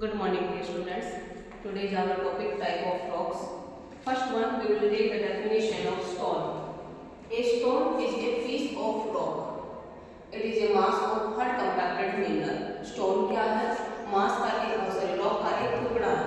Good morning, dear students. Today is our topic type of rocks. First one, we will take the definition of stone. A stone is a piece of rock. It is a mass of hard compacted mineral. Stone क्या है? मास का एक rock का एक टुकड़ा है.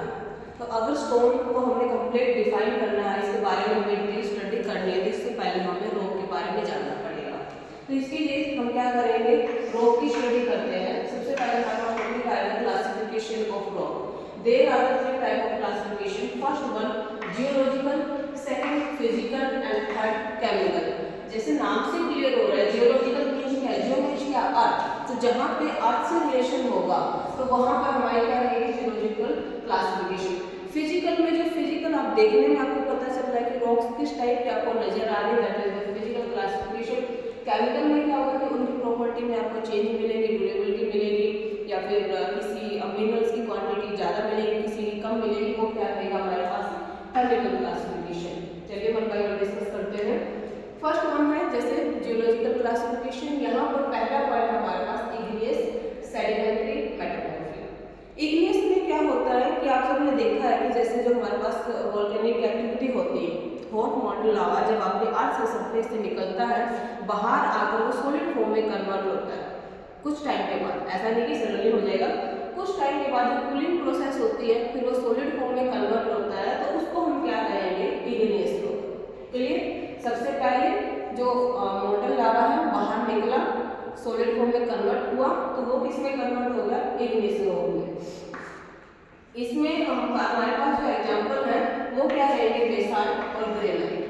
तो अगर स्टोन को हमने कंप्लीट डिफाइन करना है, इसके बारे में हमें डिटेल स्टडी करनी है, तो इससे पहले हमें रॉक के बारे में जानना पड़ेगा. तो इसके लिए हम क्या करेंगे, रॉक की स्टडी करते हैं. सबसे पहले हमारा टॉपिक आएगा classification of rock. There are the three type of classification. First one geological, second physical and third chemical. जैसे नाम से क्लियर हो रहा है, जियोलॉजिकल मींस क्या है? जियो मींस क्या? अर्थ. तो जहाँ पे अर्थ से रिलेशन होगा तो वहाँ पर हमारी क्या रहेगी? Geological classification. फिजिकल में जो फिजिकल आप देखने में आपको पता चल रहा है कि रॉक्स किस टाइप के आपको नजर आ रहे हैं, that is physical classification. Chemical में क्या होगा कि उनकी प्रॉपर्टी में आपको चेंज मिलेगी, ड्यूरेबिलिटी मिलेगी, या फिर किसी मिनरल्स की क्वांटिटी ज़्यादा मिलेगी, किसी की कम मिलेगी. वो क्या रहेगा हमारे पास? Chemical classification. चलिए वन बाय वन डिस्कस करते हैं. फर्स्ट वन है जैसे जियोलॉजिकल क्लासिफिकेशन. यहाँ पर पहला पॉइंट हमारे पास इग्नियस, सेडिमेंट्री, मेटामॉर्फिक. इग्नियस में क्या होता है कि आप सबने देखा है कि जैसे जो हमारे पास वोल्केनिक एक्टिविटी होती है, हॉट मॉडल लावा जब आपके अर्थ से सरफेस से निकलता है, बाहर आकर वो सॉलिड फॉर्म में कन्वर्ट होता है कुछ टाइम के बाद. ऐसा नहीं कि सडनली हो जाएगा, कुछ टाइम के बाद जो कूलिंग प्रोसेस होती है फिर वो सॉलिड फॉर्म में कन्वर्ट होता है. तो उसको हम क्या कहेंगे? Igneous rock. क्लियर? सबसे पहले जो मॉडल लावा है बाहर निकला, सॉलिड फॉर्म में कन्वर्ट हुआ, तो वो किस में कन्वर्ट होगा? इग्नियस रॉक में. इसमें हमारे पास जो एग्जांपल है वो क्या रहेंगे? बेसाल्ट और ग्रेनाइट.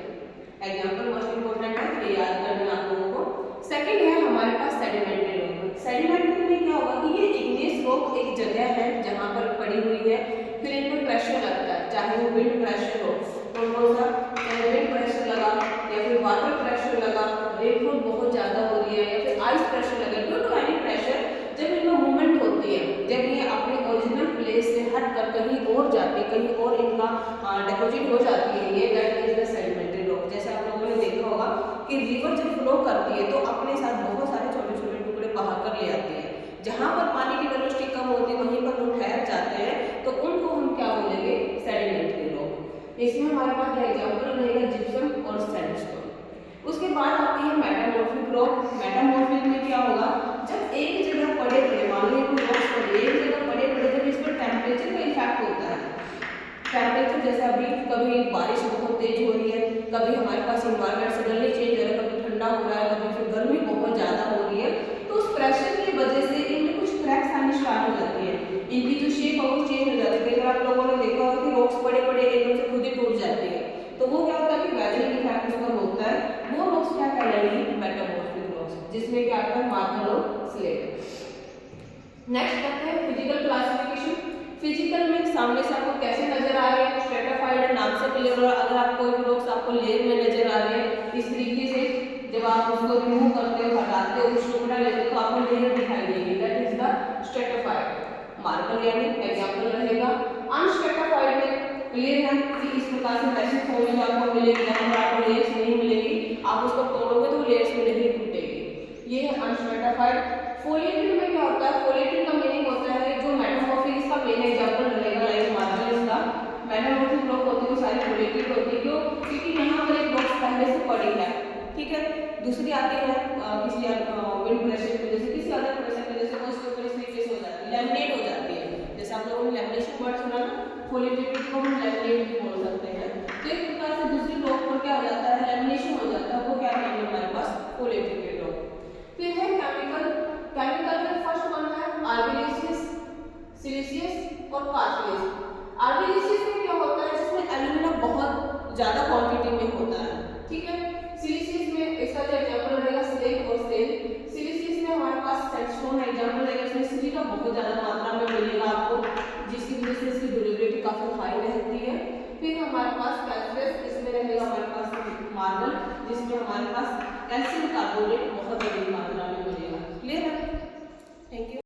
एग्जांपल मोस्ट इंपोर्टेंट है, ये याद करना आप लोगों को. सेकंड है हमारे पास सेडिमेंट्री रॉक. सेडिमेंट्री में क्या होगा कि ये इग्नियस रॉक एक जगह है जहाँ पर पड़ी हुई है, फिर इनमें प्रेशर लगता है, चाहे वो विंड प्रेशर हो, तो कौन सा? विंड प्रेशर लगा या फिर वाटर प्रेशर लगा, रेनफॉल बहुत ज़्यादा हो रही है, या फिर आइस प्रेशर लगा, ड्यू टू एनी प्रेशर, जब इनमें मूवमेंट होती है, जब ये अपने ओरिजिनल प्लेस से हट कर कहीं और जाती है, कहीं और इनका डिपॉजिट हो जाती है, ये that is the sedimentary rock. जैसे आप लोगों ने देखा होगा कि रिवर जब फ्लो करती है तो अपने साथ बहुत सारे छोटे छोटे टुकड़े बहा कर ले आती है. जहाँ पर पानी की वेलोसिटी कम होती है वहीं पर लोग ठहर जाते हैं, तो उनको हम क्या बोलेंगे? Sedimentary rock. इसमें हमारे पास एग्जाम्पल रहेगा जिप्सम और सैंडस्टोन. उसके बाद आती है मेटामॉर्फिक रॉक. मेटामॉर्फिक में क्या होगा? जब एक जगह पड़े पड़े, मान लो कोई रॉक्स पड़े एक जगह पड़े पड़े, जब इस पर टेम्परेचर का इफेक्ट होता है, टेम्परेचर जैसे अभी कभी बारिश बहुत तेज हो रही है, कभी हमारे पास इन्वायरमेंट सडनली चेंज हो रहा है, कभी ठंडा हो रहा है, कभी फिर गर्मी बहुत ज़्यादा हो रही है, तो उस प्रेशर की वजह से इनमें कुछ क्रैक्स आने स्टार्ट हो जाती है, इनकी जो शेप है वो चेंज हो जाती है. कई बार आप लोगों ने देखा होगा कि रॉक्स बड़े बड़े एकदम से खुद ही टूट जाती है, तो वो क्या होता है कि वेदरिंग इफेक्ट उसका होता है. वो रॉक्स क्या कहलाएंगी? मेटामॉर्फिक रॉक्स, जिसमें क्या आता है? मार्बल और स्लेट. नेक्स्ट करते हैं फिजिकल क्लासिफिकेशन. फिजिकल में सामने से आपको कैसे नजर आ रहे हैं? स्ट्रेटिफाइड है, नाम से क्लियर हो. अगर आप कोई भी रॉक्स आपको लेयर में नजर आ रहे हैं इस तरीके से, जब आप उसको रिमूव करते हो, हटाते हो, कुछ टुकड़ा लेते हो, तो आपको लेयर दिखाई देगी, that is the stratified. Marble यानी एग्जांपल रहेगा. अनस्ट्रेटिफाइड में क्लियर है कि इस प्रकार से मैसेज फॉर्म में आपको मिलेगी, जहां पर आपको लेयर्स नहीं मिलेगी, आप उसको तोड़ोगे तो लेयर्स में नहीं टूटेगी. ये है अनस्ट्रेटिफाइड. फोलिएटेड में क्या होता है? फोलिएटेड का मीनिंग होता है जो मेटामॉर्फिक, इसका मेन एग्जांपल रहेगा लाइक मार्बल. इसका मेटामॉर्फिक रॉक होती है वो सारी फोलिएटेड होती है. क्यों? क्योंकि यहाँ पर एक रॉक पहले से पड़ी है, ठीक है. दूसरी आती है किसी विंड प्रेशर की वजह से, किसी अदर प्रेशर की वजह से वो उसके ऊपर इस तरीके से हो जाती है, लैमिनेट हो जाती है. जैसे आप लोगों ने लैमिनेशन वर्ड सुना ना, फोलिएटेड को हम लैमिनेट भी बोल सकते हैं. तो एक प्रकार से दूसरी रॉक पर क्या हो जाता है? लैमिनेशन हो जाता है. वो क्या कहेंगे हमारे पास? Foliated rock. फिर है केमिकल. केमिकल में फर्स्ट वन है आर्गिलिसियस, सिलिशियस और कार्बोनेशियस. आर्गिलिसियस में क्या होता है? जिसमें एल्यूमिना बहुत ज्यादा क्वांटिटी में होता है, ठीक है. सिलिशियस में इसका जो एग्जांपल रहेगा स्लेट और सेल. सिलिशियस में हमारे पास सैंडस्टोन एग्जांपल रहेगा, इसमें सिलिका बहुत ज्यादा मात्रा में मिलेगा आपको, जिसकी वजह से इसकी ड्यूरेबिलिटी काफी हाई रहती है. फिर हमारे पास कैल्शियस, इसमें रहेगा हमारे पास मार्बल, जिसमें हमारे पास कैल्शियम कार्बोनेट बहुत अधिक मात्रा में मिलेगा. क्लियर है? Thank you.